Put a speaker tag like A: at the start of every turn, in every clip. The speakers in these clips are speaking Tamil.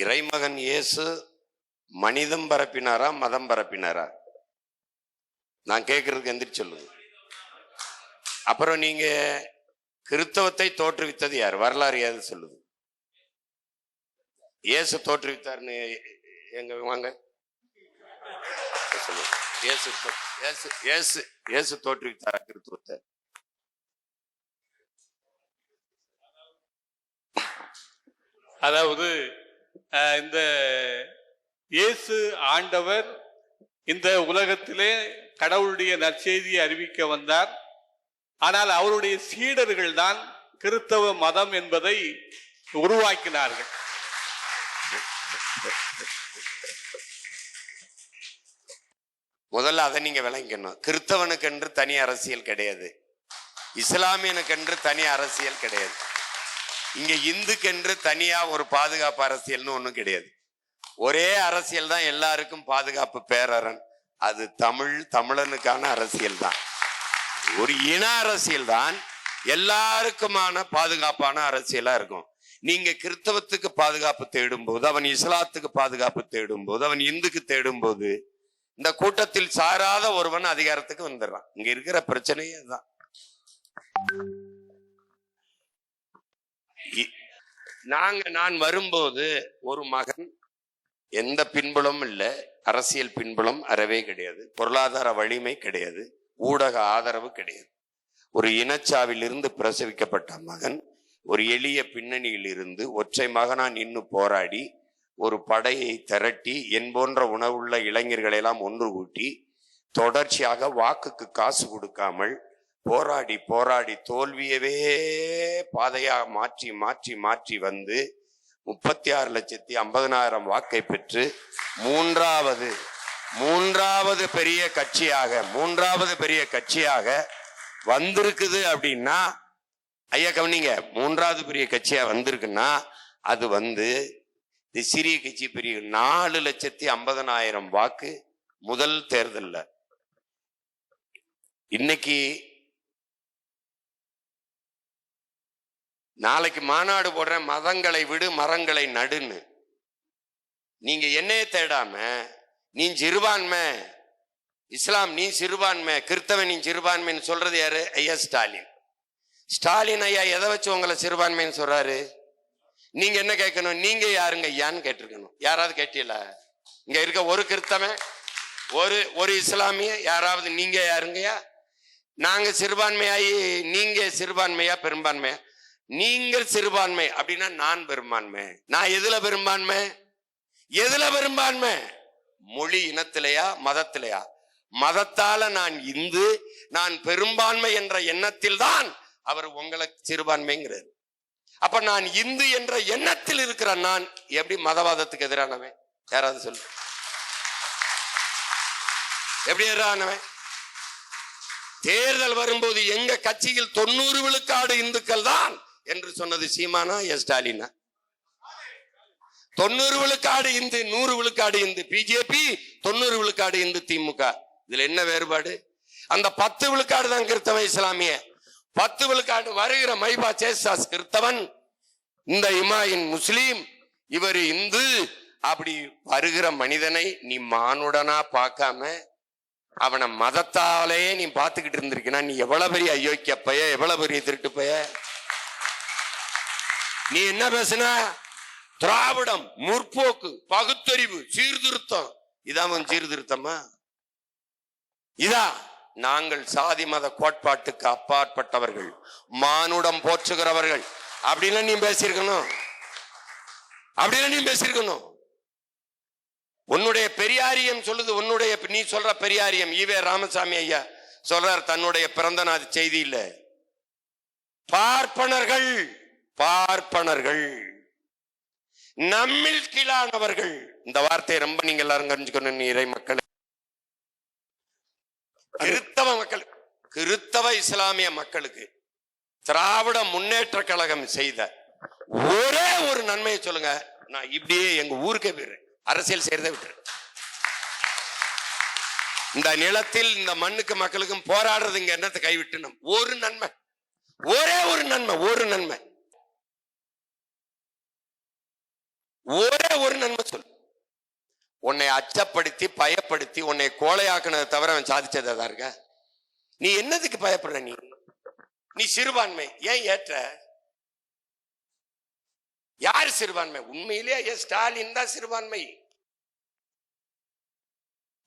A: இறைமகன் இயேசு மனிதம் பரப்பினாரா மதம் பரப்பினாரா? நான் கேட்கறதுக்கு எந்திரிச்சு சொல்லுங்க. அப்புறம் நீங்க கிறிஸ்தவத்தை தோற்றுவித்தது யார்? வரலாறு ஏது சொல்லுது? இயேசு தோற்றுவித்தார்னு எங்க வாங்க சொல்லுங்க. இயேசு தோற்றுவித்தாரா கிறிஸ்துவத்தை?
B: அதாவது இந்த இயேசு ஆண்டவர் இந்த உலகத்திலே கடவுளுடைய நற்செய்தியை அறிவிக்க வந்தார். ஆனால் அவருடைய சீடர்கள் தான் கிறிஸ்தவ மதம் என்பதை உருவாக்கினார்கள்.
A: முதல்ல அதை நீங்க விளங்கணும். கிறிஸ்தவனுக்கென்று தனி அரசியல் கிடையாது, இஸ்லாமியனுக்கென்று தனி அரசியல் கிடையாது, இங்க இந்துக்கென்று தனியா ஒரு பாதுகாப்பு அரசியல்னு ஒண்ணும் கிடையாது. ஒரே அரசியல் தான் எல்லாருக்கும் பாதுகாப்பு பேரரண். அது தமிழனுக்கான அரசியல் தான். ஒரு இன அரசியல் தான் எல்லாருக்குமான பாதுகாப்பான அரசியலா இருக்கும். நீங்க கிறிஸ்தவத்துக்கு பாதுகாப்பு தேடும் போது, அவன் இஸ்லாத்துக்கு பாதுகாப்பு தேடும் போது, அவன் இந்துக்கு தேடும் போது, இந்த கூட்டத்தில் சாராத ஒருவன் அதிகாரத்துக்கு வந்துடுறான். இங்க இருக்கிற பிரச்சனையே அதுதான். நான் வரும்போது ஒரு மகன் எந்த பின்புலமும் இல்லை, அரசியல் பின்புலம் அறவே கிடையாது, பொருளாதார வலிமை கிடையாது, ஊடக ஆதரவு கிடையாது. ஒரு இனச்சாவிலிருந்து பிரசவிக்கப்பட்ட மகன் ஒரு எளிய பின்னணியில் இருந்து ஒற்றை மகனா நின்று போராடி ஒரு படையை திரட்டி என் போன்ற உணவுள்ள இளைஞர்களை எல்லாம் ஒன்று கூட்டி தொடர்ச்சியாக வாக்குக்கு காசு கொடுக்காமல் போராடி போராடி தோல்வியவே பாதையாக மாற்றி மாற்றி மாற்றி வந்து 36,50,000 வாக்கை பெற்று மூன்றாவது பெரிய கட்சியாக வந்திருக்குது. அப்படின்னா ஐயா கவனிங்க, மூன்றாவது பெரிய கட்சியா வந்திருக்குன்னா அது இந்த சிறிய கட்சி பெரிய 4,50,000 வாக்கு முதல் தேர்தல்ல. இன்னைக்கு நாளைக்கு மாநாடு போடுற மதங்களை விடு மரங்களை நடுன்னு நீங்க என்னைய தேடாம, நீ சிறுபான்மை, இஸ்லாம் நீ சிறுபான்மை, கிறிஸ்தவன் நீ சிறுபான்மைன்னு சொல்றது யாரு? ஐயா ஸ்டாலின் ஐயா எதை வச்சு உங்களை சிறுபான்மைன்னு சொல்றாரு? நீங்க என்ன கேட்கணும்? நீங்க யாருங்க ஐயான்னு கேட்டிருக்கணும். யாராவது கேட்டீங்களா? இங்க இருக்க ஒரு கிறிஸ்தவன், ஒரு இஸ்லாமிய யாராவது நீங்க யாருங்கய்யா? நாங்க சிறுபான்மையாயி நீங்க சிறுபான்மையா பெரும்பான்மையா? நீங்கள் சிறுபான்மை அப்படின்னா நான் பெரும்பான்மை. நான் எதுல பெரும்பான்மை? மொழி இனத்திலையா மதத்திலையா? மதத்தால நான் இந்து, நான் பெரும்பான்மை என்ற எண்ணத்தில் தான் அவர் உங்களை சிறுபான்மைங்கிறார். அப்ப நான் இந்து என்ற எண்ணத்தில் இருக்கிற நான் எப்படி மதவாதத்துக்கு எதிரானவன்? யாராவது சொல்லு, எப்படி எதிரானவன்? தேர்தல் வரும்போது எங்க கட்சியில் 90 விழுக்காடு இந்துக்கள் தான் என்று சொன்னது சீமானா ஸ்டாலினா? 90 விழுக்காடு இந்து, 100 விழுக்காடு இந்து பிஜேபி, 90 விழுக்காடு இந்து திமுக. இதுல என்ன வேறுபாடு? அந்த 10 விழுக்காடு தான் கிறிஸ்தவன் இஸ்லாமிய, 10 விழுக்காடு வருகிற மைபா சேசாஸ் கிறிஸ்தவன், இந்த இமாயின் முஸ்லீம், இவர் இந்து. அப்படி வருகிற மனிதனை நீ மானுடனா பார்க்காம அவனை மதத்தாலேயே நீ பார்த்துக்கிட்டு இருந்திருக்கா, நீ எவ்வளவு பெரிய அயோக்கிய பைய, எவ்வளவு பெரிய திருட்டு பைய. நீ என்ன பேசுன? திராவிடம், முற்போக்கு, பகுத்தறிவு, சீர்திருத்தம். இதான் சீர்திருத்தமா? இதா? நாங்கள் சாதி மத கோட்பாட்டுக்கு அப்பாற்பட்டவர்கள், மானுடம் போற்றுகிறவர்கள் அப்படின்னு நீ பேசியிருக்கணும். உன்னுடைய பெரியாரியம் சொல்லுது, நீ சொல்ற பெரியாரியம். ஈவே ராமசாமி ஐயா சொல்றார் தன்னுடைய பிறந்த நாள் செய்தியில, பார்ப்பனர்கள் நம்மில் கீழானவர்கள். இந்த வார்த்தையை ரொம்ப நீங்க எல்லாரும் தெரிஞ்சுக்கணும். இறை மக்கள், கிறிஸ்தவ இஸ்லாமிய மக்களுக்கு திராவிட முன்னேற்ற கழகம் செய்த ஒரே ஒரு நன்மையை சொல்லுங்க. நான் இப்படியே எங்க ஊருக்கே போயிடுறேன், அரசியல் செய்யறதை விட்டு. இந்த நிலத்தில் இந்த மண்ணுக்கு மக்களுக்கும் போராடுறது இங்க என்னத்தை கைவிட்டு ஒரு நன்மை, ஒரே ஒரு நன்மை. ஒரே ஒரு நன்மை சொல்லு. உன்னை அச்சப்படுத்தி பயப்படுத்தி உன்னை கோழையாக்குனதை தவிர அவன் சாதிச்சதா இருக்க? நீ என்னதுக்கு பயப்படுற? நீ சிறுபான்மை ஏன் ஏற்ற? யாரு சிறுபான்மை? உண்மையிலேயே ஸ்டாலின் தான் சிறுபான்மை.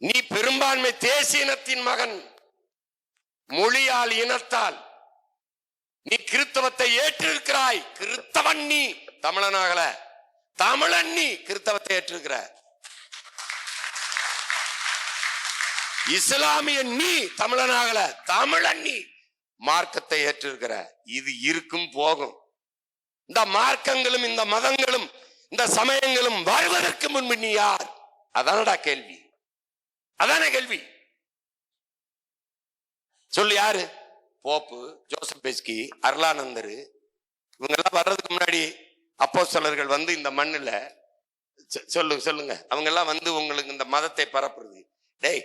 A: நீ பெரும்பான்மை தேசிய இனத்தின் மகன். மொழியால் இனத்தால் நீ கிறிஸ்தவத்தை ஏற்றிருக்கிறாய். கிறிஸ்தவன் நீ, தமிழனாகல. தமிழன் நீ, கிறிஸ்தவத்தை ஏற்றிருக்கிற. இஸ்லாமிய நீ, தமிழனாகல. தமிழன் நீ, மார்க்கத்தை ஏற்றிருக்கிற. இது இருக்கும் போகும். இந்த மார்க்கங்களும் இந்த மதங்களும் இந்த சமயங்களும் வருவதற்கு முன்பு நீ யார்? அதானடா கேள்வி. அதான கேள்வி. சொல்லு யாரு? போப்பு, ஜோசப் பெஸ்கி, அருளானந்தர், இவங்க எல்லாம் வர்றதுக்கு முன்னாடி அப்போஸ்தலர்கள் வந்து இந்த மண்ணுல சொல்லுங்க அவங்க எல்லாம் வந்து உங்களுக்கு இந்த மதத்தை பரப்புறது. டேய்,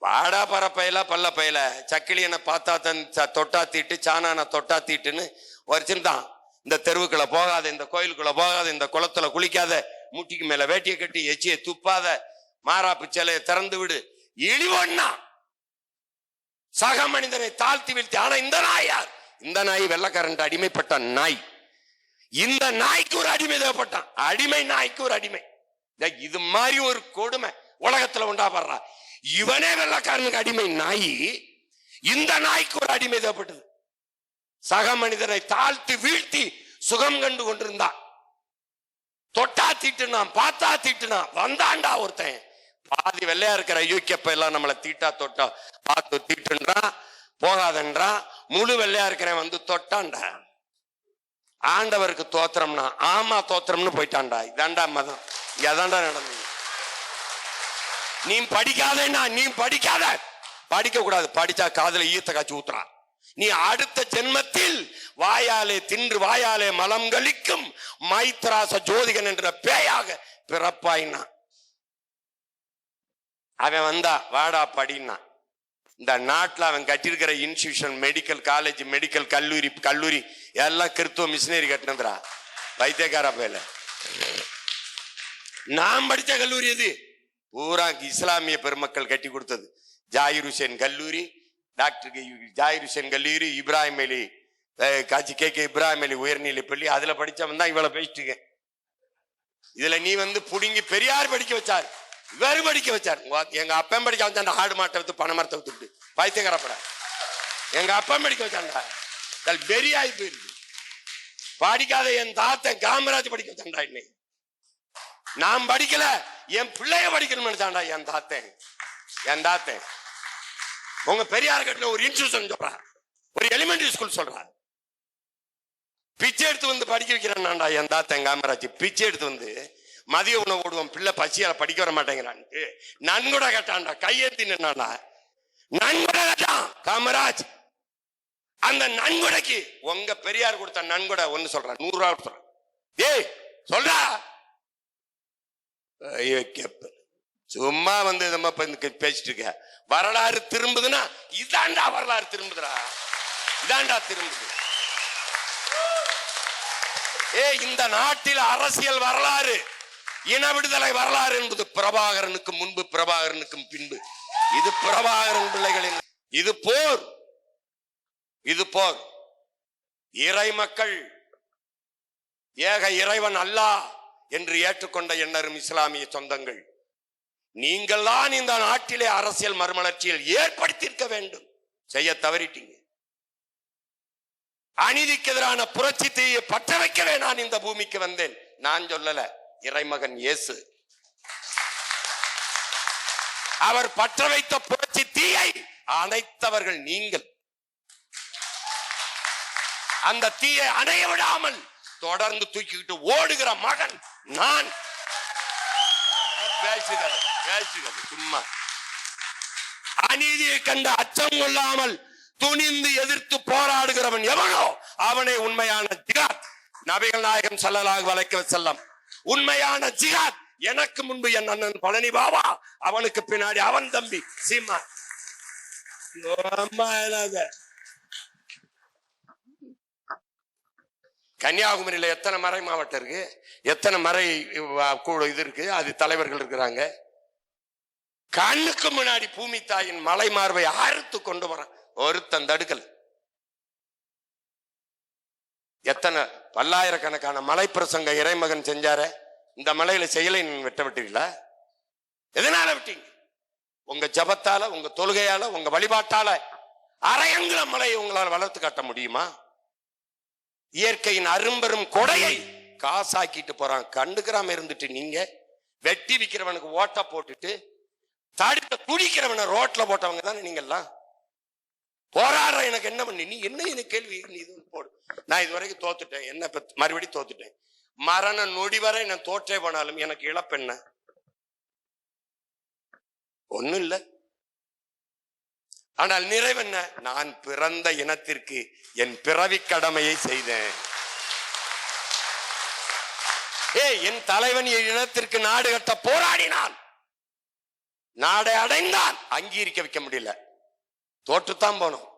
A: வாடா பரப்பையில பல்ல பையில சக்கிலியனை பார்த்தா தன் தொட்டா தீட்டு, சாணான தொட்டா தீட்டுன்னு வச்சிருந்தான். இந்த தெருவுக்குள்ள போகாத, இந்த கோயிலுக்குள்ள போகாத, இந்த குளத்துல குளிக்காத, முட்டிக்கு மேல வேட்டியை கட்டி எச்சியை துப்பாத, மாறாப்பு சிலையை திறந்து விடு, இழிவொன்னா சக மனிதனை தாழ்த்தி வீழ்த்தி. ஆனா இந்த நாய் யார்? இந்த நாய் வெள்ளக்காரன் அடிமைப்பட்ட நாய். இந்த நாய்க்கு ஒரு அடிமை தேவைப்பட்டான். அடிமை நாய்க்கு ஒரு அடிமை. இது மாதிரி ஒரு கொடுமை உலகத்துல உண்டாப்படுறா. இவனே வெள்ளக்காரனுக்கு அடிமை நாய். இந்த நாய்க்கு ஒரு அடிமை தேவைப்பட்டது. சக மனிதனை தாழ்த்தி வீழ்த்தி சுகம் கண்டு கொண்டிருந்தான். தொட்டா தீட்டுனான், பார்த்தா தீட்டுனான். வந்தாண்டா ஒருத்தன், பாதி வெள்ளையா இருக்கிற யூகேப்ப எல்லாம் நம்மளை தீட்டா தொட்டா பார்த்து தீட்டுன்றான், போகாதன்றான். முழு வெள்ளையா இருக்கிறவன் வந்து தொட்டான்டா. ஆண்டவருக்கு தோத்திரம்னா ஆமா தோத்திரம்னு போயிட்டான்டா. இதாண்டா மதம். இதாண்டா நடந்தது. நீ படிக்காதேன்னா நீ படிக்காத, படிக்க கூடாது. படிச்சா காதுல ஈத்த காய்ச்சி ஊத்துறான். நீ அடுத்த ஜென்மத்தில் வாயாலே தின்று வாயாலே மலம் கழிக்கும் மைத்ராச ஜோதிகன் என்ற பேயாக பிறப்பாயினா. அவன் வந்தா வாடா படின்னா. இந்த நாட்டில் அவன் கட்டிருக்கிற இன்ஸ்டிடியூஷன், மெடிக்கல் காலேஜ், மெடிக்கல் கல்லூரி எல்லாம் கிறிஸ்துவ மிஷினரி கட்டினதுரா. வைத்தியக்கார பேல நான் படிச்ச கல்லூரி எது? பூரா இஸ்லாமிய பெருமக்கள் கட்டி கொடுத்தது. ஜாகிர் ஹுசேன் கல்லூரி, டாக்டர் ஜாகிர் ஹுசேன் கல்லூரி, இப்ராஹிம் அலி காட்சி கே இப்ராஹிம் அலி உயர்நிலை பள்ளி, அதுல படிச்சவன் தான் இவ்வளவு பேசிட்டு இருக்கேன். இதுல நீ வந்து புடுங்கி பெரியார் படிக்க வச்சார், இவரு படிக்க வச்சார். எங்க அப்பன் படிக்க வச்சாண்டா. ஆடு மாட்டை வித்து பனை மரத்தை வித்துட்டு பைத்தியக்காரப்பட எங்க அப்பன் படிக்க வச்சாண்டா. பெரியாய் போயிருக்கு. படிக்காத என் தாத்தன் காமராஜ் படிக்க வச்சாண்டா. இன்னைக்கு நான் படிக்கல, என் பிள்ளைய படிக்கணும்னு நினைச்சாண்டா என் தாத்தன். உங்க பெரியார் கட்டின ஒரு இன்ஸ்டிடியூஷன் சொல்றா, ஒரு எலிமெண்டரி ஸ்கூல் சொல்றா. பிச்சை எடுத்து வந்து படிக்க வைக்கிறான்டா என் தாத்தன் காமராஜ். பிச்சை எடுத்து வந்து மதிய உணவு ஓடுவோம், பிள்ளை பசியால படிக்க வர மாட்டேங்கிறான். நன்கொடை கேட்டான்டா, கையெழுத்தி நின்னான்டா. நன்கொடை கேட்டான் காமராஜ். அந்த நன்கொடைக்கு உங்க பெரியார் கொடுத்த நன்கொடை ஒண்ணு சொல்றான், 100 ரூபாய் சொல்றான். ஏய் சொல்றா, சும்மா வந்து நம்ம பேசிட்டு இருக்க. வரலாறு திரும்புதுன்னா இதாண்டா வரலாறு திரும்புதுடா, இதாண்டா திரும்புது. இந்த நாட்டில் அரசியல் வரலாறு, இன விடுதலை வரலாறு என்பது பிரபாகரனுக்கு முன்பு, பிரபாகரனுக்கும் பின்பு. இது பிரபாகரன் பிள்ளைகளின், இது போர், இது போர். இறை மக்கள் ஏக இறைவன் அல்லாஹ் என்று ஏற்றுக்கொண்ட எண்ணரும் இஸ்லாமிய சொந்தங்கள், நீங்கள் தான் இந்த நாட்டிலே அரசியல் மறுமலர்ச்சியில் ஏற்படுத்தியிருக்க வேண்டும். செய்ய தவறிட்டீங்க. அநீதிக்கு எதிரான புரட்சி தீயை பற்ற வைக்கவே நான் இந்த பூமிக்கு வந்தேன். நான் சொல்லல, இறைமகன் இயேசு. அவர் பற்ற வைத்த புரட்சி தீயை அணைத்தவர்கள் நீங்கள். அந்த தீயை அணைய விடாமல் தொடர்ந்து தூக்கிக்கிட்டு ஓடுகிற மகன் நான். பேசுகிறது சும்மா. அநீதியை கண்ட அச்சம் கொள்ளாமல் துணிந்து எதிர்த்து போராடுகிறவன் எவனோ அவனே உண்மையான ஜிகாத். நபிகள் நாயகம் ஸல்லல்லாஹு அலைஹி வஸல்லம் உண்மையான ஜிகாத். எனக்கு முன்பு என் அண்ணன் பழனி பாபா, அவனுக்கு பின்னாடி அவன் தம்பி சீமா. கன்னியாகுமரியில எத்தனை மறை மாவட்டம் இருக்கு, எத்தனை மறை இது இருக்கு, அது தலைவர்கள் இருக்கிறாங்க. கண்ணுக்கு முன்னாடி பூமி தாயின் மலை மார்பை அறுத்து கொண்டு வரான், ஒருத்தன் தடுக்கல். எத்தனை பல்லாயிரக்கணக்கான மலை பிரசங்க இறைமகன் செஞ்சார, இந்த மலையில செயலை வெட்ட விட்டீங்களா? எதனால விட்டீங்க? உங்க ஜபத்தால, உங்க தொழுகையால, உங்க வழிபாட்டால அரையங்குல மலையை உங்களால் வளர்த்து காட்ட முடியுமா? இயற்கையின் அரும்பெரும் கொடையை காசாக்கிட்டு போறான். கண்டுக்கிறாம இருந்துட்டு நீங்க வெட்டி விக்கிறவனுக்கு ஓட்ட போட்டுட்டு தடுக்க துடிக்கிறவனை ரோட்ல போட்டவங்க தானே நீங்க எல்லாம். போராடுற எனக்கு என்ன பண்ணி, நீ என்ன எனக்கு கேள்வி, நீ இது போடு. நான் இது வரைக்கும் தோத்துட்டேன், என்ன மறுபடியும் தோத்துட்டேன். மரண நொடி வரை நான் தோற்றே போனாலும் எனக்கு இழப்பென்ன? ஒண்ணும் இல்லை. ஆனால் நிறைவென்ன? நான் பிறந்த இனத்திற்கு என் பிறவி கடமையை செய்தேன். என் தலைவன் என் இனத்திற்கு நாடு கட்ட போராடினான், நாடை அடைந்தான், அங்கீகரிக்க வைக்க முடியல, தோற்றுத்தான் போனோம்.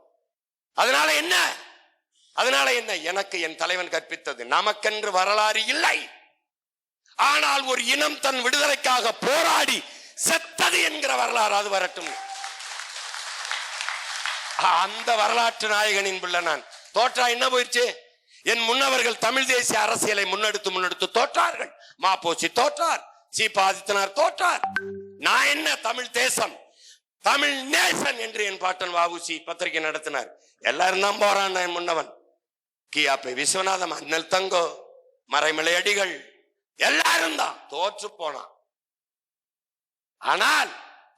A: அதனால என்ன? எனக்கு என் தலைவன் கற்பித்தது, நமக்கென்று வரலாறு இல்லை, ஆனால் ஒரு இனம் தன் விடுதலைக்காக போராடி செத்தது என்கிற வரலாறு அது வரட்டும். அந்த வரலாற்று நாயகனின் பிள்ளை நான். தோற்றா என்ன போயிடுச்சு? என் முன்னவர்கள் தமிழ் தேசிய அரசியலை முன்னெடுத்து தோற்றார்கள். மாப்போசி தோற்றார், சீபா ஆதித்தனார் தோற்றார். நான் என்ன, தமிழ் தேசம், தமிழ் நேசன் என்று என் பாட்டன் வஉசி பத்திரிகை நடத்தினார். எல்லாரும் தான் போறான். என் முன்னவன் கியாப்பை விஸ்வநாதம், அண்ணல் தங்கோ, மறைமலை அடிகள் எல்லாரும் தான் தோற்று போனான். ஆனால்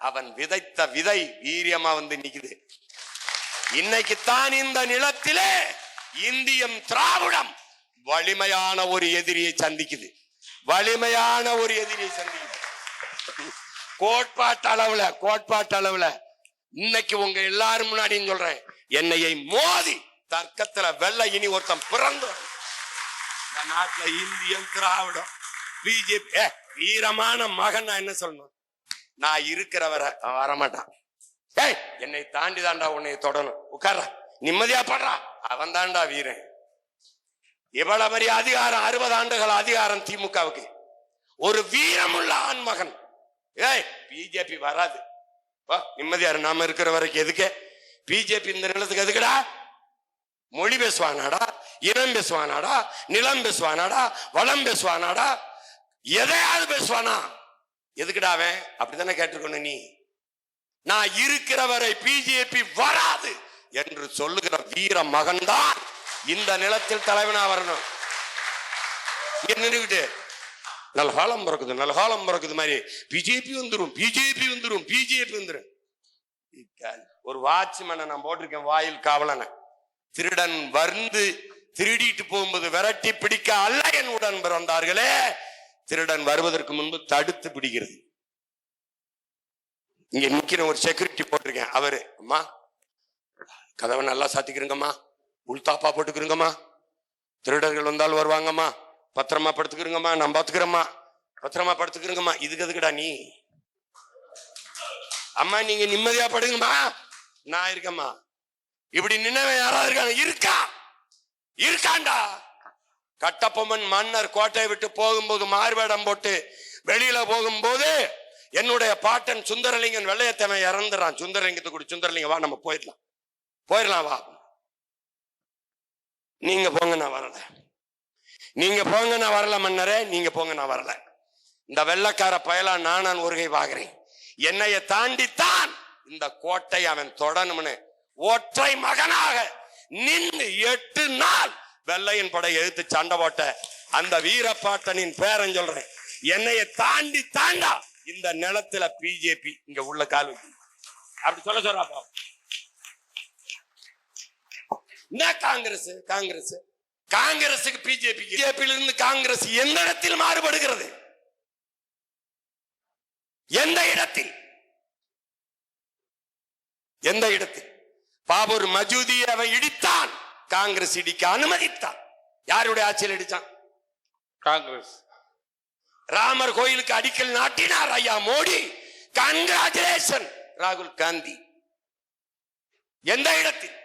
A: அவன் விதைத்த விதை வீரியமா வந்து நிக்குது. இன்னைக்குத்தான் இந்த நிலத்திலே இந்தியம் திராவிடம் வலிமையான ஒரு எதிரியை சந்திக்குது. கோட்பாட்டு அளவுல இன்னைக்கு உங்க எல்லாரும் முன்னாடி சொல்றேன், என்னையை மோதி தர்க்கத்துல வெள்ள இனி ஒருத்தன் பிறந்து நாட்டுல இந்தியம் திராவிடம் பிஜேபி வீரமான மகன். நான் என்ன சொல்லணும்? நான் இருக்கிறவரை வரமாட்டான். என்னை தாண்டி தாண்டா உன்னை தொடணும், உட்கார நிம்மதியா படுறா, அவன் தாண்டா வீரன். இவ்வளவு பெரிய அதிகாரம், 60 ஆண்டுகள் அதிகாரம் திமுகவுக்கு. ஒரு வீரமுள்ள ஆண்மகன். பிஜேபி வராது, நிம்மதியாரு, நாம இருக்கிற வரைக்கும். எதுக்கு பிஜேபி இந்த நிலத்துக்கு? எதுக்குடா? மொழி பேசுவானாடா, இனம் பேசுவானாடா, நிலம் பேசுவானாடா, வளம் பேசுவானாடா, எதையாவது பேசுவானா? எதுக்குடா அவன்? அப்படித்தானே கேட்டிருக்கணும் நீ. நான் இருக்கிறவரை பிஜேபி வராது என்று சொல்லுகிற வீர மகன் தான் இந்த நிலத்தில் தலைவனா வரணும். நின்றுகிட்டு நல்காலம் பிறக்குது மாதிரி பிஜேபி வந்துரும். ஒரு வாட்ச்மேனை நான் போட்டிருக்கேன், வாயில் காவலனை. திருடன் வந்து திருடிட்டு போகும்போது விரட்டி பிடிக்க அல்ல என் உடன் பிறந்தார்களே, திருடன் வருவதற்கு முன்பு தடுத்து பிடிக்கிறது. இங்க நிக்கிற ஒரு செக்யூரிட்டி போட்டிருக்கேன், அவரு, அம்மா கதவை நல்லா சாத்திக்கிறங்கம்மா, உள்தாப்பா போட்டுக்கிறங்கம்மா, திருடர்கள் வந்தாலும் வருவாங்கம்மா, பத்திரமா படுத்துக்கிறங்கம்மா, நான் பாத்துக்கிறேம்மா, பத்திரமா படுத்துக்கிறங்கம்மா. இதுக்கு எதுக்குடா நீ? அம்மா நீங்க நிம்மதியா படுங்கம்மா, நான் இருக்கம்மா. இப்படி நினைவே யாராவது இருக்காண்டா? கட்டபொம்மன் மன்னர் கோட்டையை விட்டு போகும்போது மார்வேடம் போட்டு வெளியில போகும்போது என்னுடைய பாட்டன் சுந்தரலிங்கன் வெள்ளையத்தமை இறந்துறான். சுந்தரலிங்கத்தை கூட, சுந்தரலிங்க வா நம்ம போயிடலாம் வா. நீங்க போங்க நான் வரல, நீங்க போங்க நான் வரல மன்னரே, நீங்க போங்க நான் வரல. இந்த வெள்ளக்கார பயலா நான் ஒருகை வாங்குறேன். என்னைய தாண்டித்தான் இந்த கோட்டை அவன் தொடணும்னு ஒற்றை மகனாக நின்று 8 நாள் வெள்ளையின் படை எழுத்து சண்டை போட்ட அந்த வீரப்பாட்டனின் பேரன் சொல்றேன். என்னைய தாண்டா இந்த நிலத்துல பிஜேபி இங்க உள்ள கால் வைக்க அப்படி சொல்றாப்பா. என்ன காங்கிரஸுக்கு பிஜேபி இருந்து காங்கிரஸ் எந்த இடத்தில் மாறுபடுகிறது? எந்த இடத்தில்? பாபூர் மஜூதியை அவன் இடித்தான், காங்கிரஸ் இடிக்க அனுமதித்தான். யாருடைய ஆட்சியில் இடிச்சான்?
B: காங்கிரஸ்.
A: ராமர் கோயிலுக்கு அடிக்கல் நாட்டினார் ஐயா மோடி. கங்க்ராச்சுலேஷன் ராகுல் காந்தி. எந்த இடத்தில்?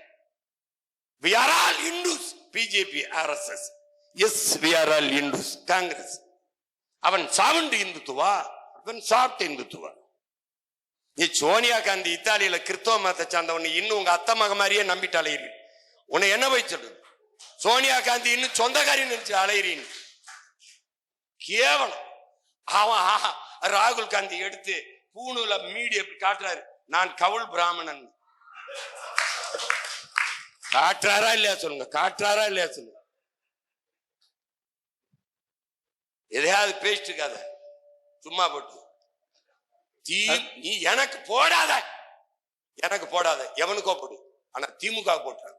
A: We are all Hindus. BJP RSS yes we are all Hindus. Congress அவன் சாவுண்டு இந்துத்துவா, அவன் சாப்பிட்டு இந்துத்துவா. நீ சோனியா காந்தி இத்தாலியில கிறிஸ்தவ மதத்தை சார்ந்தவன் இன்னும் உங்க அத்தை மக மாதிரியே நம்பிட்டு அலையிறீ. உன்னை என்ன போய் சொல்லு? சோனியா காந்தி இன்னும் சொந்தக்காரி நினைச்சு அலையிறீன்னு கேவலம். அவன் ராகுல் காந்தி எடுத்து பூணுல மீடியா காட்டுறாரு, நான் கவுல் பிராமணன். காட்டுறாரா இல்லையா சொல்லுங்க, காட்டுறாரா இல்லையா சொல்லுங்க. எதையாவது பேசிட்டு இருக்காத, சும்மா போட்டு நீ எனக்கு போடாத, எனக்கு போடாத, எவனுக்கோ போடு, ஆனா திமுக போட்டாங்க.